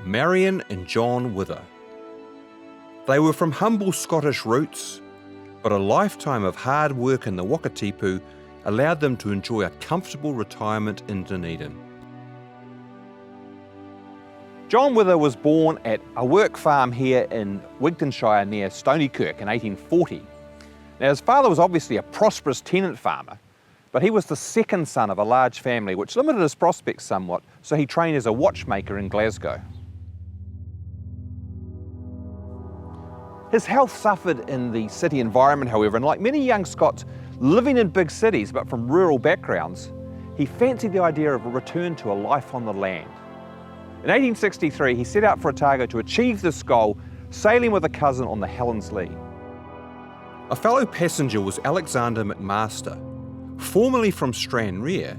Marion and John Wither. They were from humble Scottish roots, but a lifetime of hard work in the Wakatipu allowed them to enjoy a comfortable retirement in Dunedin. John Wither was born at a work farm here in Wigtonshire near Stonykirk in 1840. Now, his father was obviously a prosperous tenant farmer, but he was the second son of a large family, which limited his prospects somewhat, so he trained as a watchmaker in Glasgow. His health suffered in the city environment, however, and like many young Scots living in big cities but from rural backgrounds, he fancied the idea of a return to a life on the land. In 1863, he set out for Otago to achieve this goal, sailing with a cousin on the Helens Lee. A fellow passenger was Alexander McMaster, formerly from Stranraer,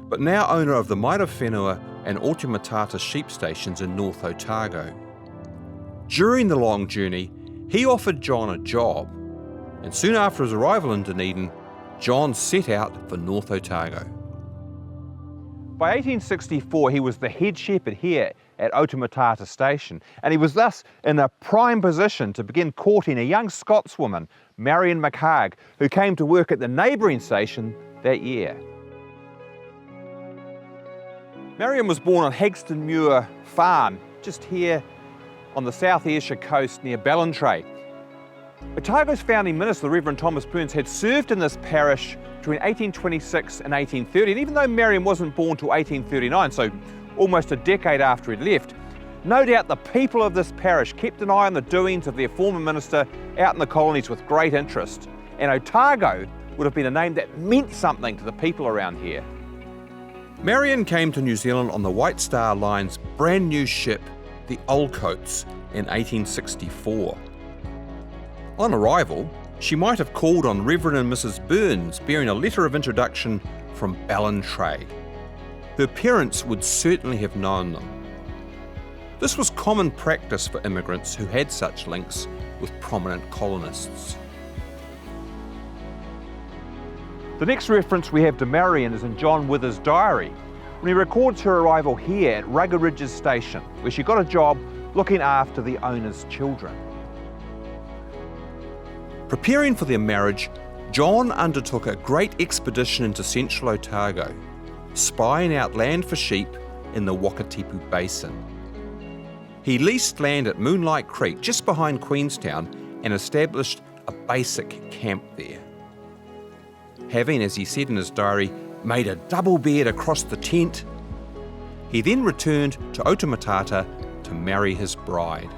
but now owner of the Maira Whenua and Otamatata sheep stations in North Otago. During the long journey, he offered John a job, and soon after his arrival in Dunedin, John set out for North Otago. By 1864, he was the head shepherd here at Otamatata Station, and he was thus in a prime position to begin courting a young Scotswoman, Marion who came to work at the neighbouring station that year. Marion was born on Hagston Muir Farm, just here on the South Ayrshire coast near Ballantrae. Otago's founding minister, the Reverend Thomas Burns, had served in this parish between 1826 and 1830, and even though Marion wasn't born till 1839, so almost a decade after he'd left, no doubt the people of this parish kept an eye on the doings of their former minister out in the colonies with great interest, and Otago would have been a name that meant something to the people around here. Marion came to New Zealand on the White Star Line's brand new ship, the Oldcoats, in 1864. On arrival, she might have called on Reverend and Mrs. Burns bearing a letter of introduction from Ballantrae. Her parents would certainly have known them. This was common practice for immigrants who had such links with prominent colonists. The next reference we have to Marion is in John Wither's diary, when he records her arrival here at Rugged Ridges Station, where she got a job looking after the owner's children. Preparing for their marriage, John undertook a great expedition into Central Otago, spying out land for sheep in the Wakatipu basin. He leased land at Moonlight Creek just behind Queenstown and established a basic camp there. Having, as he said in his diary, made a double bed across the tent, he then returned to Otamatata to marry his bride.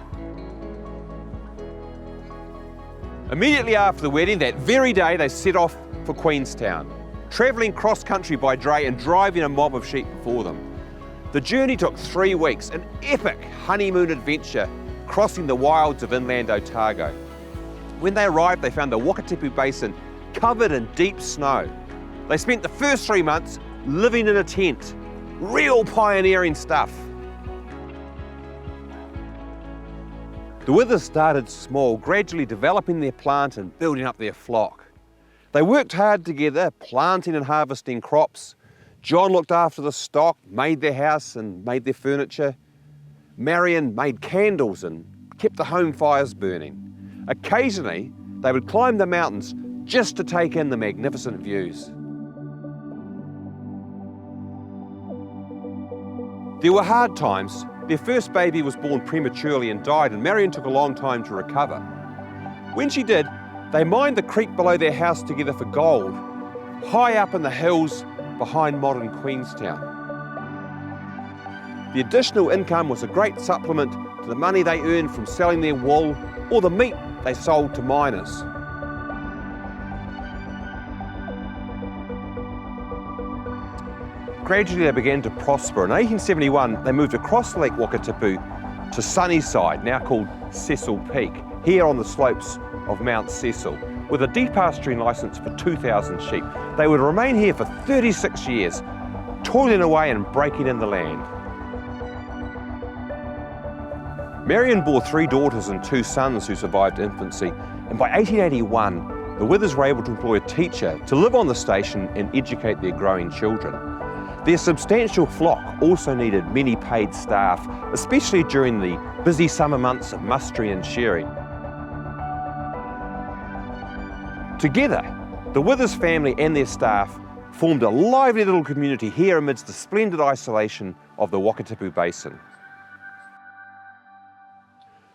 Immediately after the wedding, that very day, they set off for Queenstown, travelling cross-country by dray and driving a mob of sheep before them. The journey took 3 weeks, an epic honeymoon adventure crossing the wilds of inland Otago. When they arrived, they found the Wakatipu basin covered in deep snow. They spent the first 3 months living in a tent. Real pioneering stuff. The Withers started small, gradually developing their plant and building up their flock. They worked hard together, planting and harvesting crops. John looked after the stock, made their house and made their furniture. Marion made candles and kept the home fires burning. Occasionally, they would climb the mountains just to take in the magnificent views. There were hard times. Their first baby was born prematurely and died, and Marion took a long time to recover. When she did, they mined the creek below their house together for gold, high up in the hills behind modern Queenstown. The additional income was a great supplement to the money they earned from selling their wool or the meat they sold to miners. Gradually they began to prosper. In 1871 they moved across Lake Wakatipu to Sunnyside, now called Cecil Peak, here on the slopes of Mount Cecil, with a depasturing licence for 2,000 sheep. They would remain here for 36 years, toiling away and breaking in the land. Marion bore 3 daughters and 2 sons who survived infancy, and by 1881 the Withers were able to employ a teacher to live on the station and educate their growing children. Their substantial flock also needed many paid staff, especially during the busy summer months of mustering and shearing. Together, the Withers family and their staff formed a lively little community here amidst the splendid isolation of the Wakatipu basin.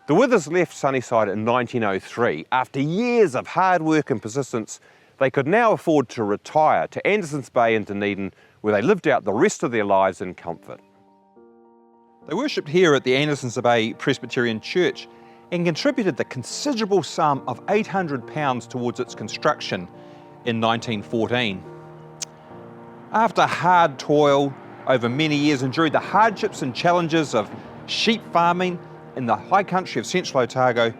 The Withers left Sunnyside in 1903. After years of hard work and persistence, they could now afford to retire to Anderson's Bay in Dunedin, where they lived out the rest of their lives in comfort. They worshipped here at the Anderson's Bay Presbyterian Church and contributed the considerable sum of £800 towards its construction in 1914. After hard toil over many years, enduring the hardships and challenges of sheep farming in the high country of Central Otago,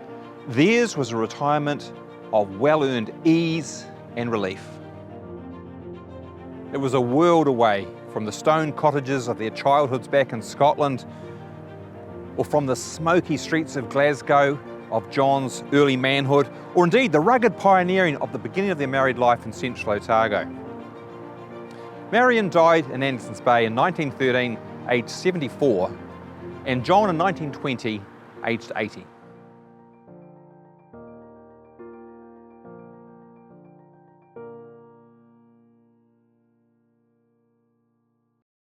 theirs was a retirement of well-earned ease and relief. It was a world away from the stone cottages of their childhoods back in Scotland, or from the smoky streets of Glasgow of John's early manhood, or indeed the rugged pioneering of the beginning of their married life in Central Otago. Marion died in Anderson's Bay in 1913, aged 74, and John in 1920, aged 80.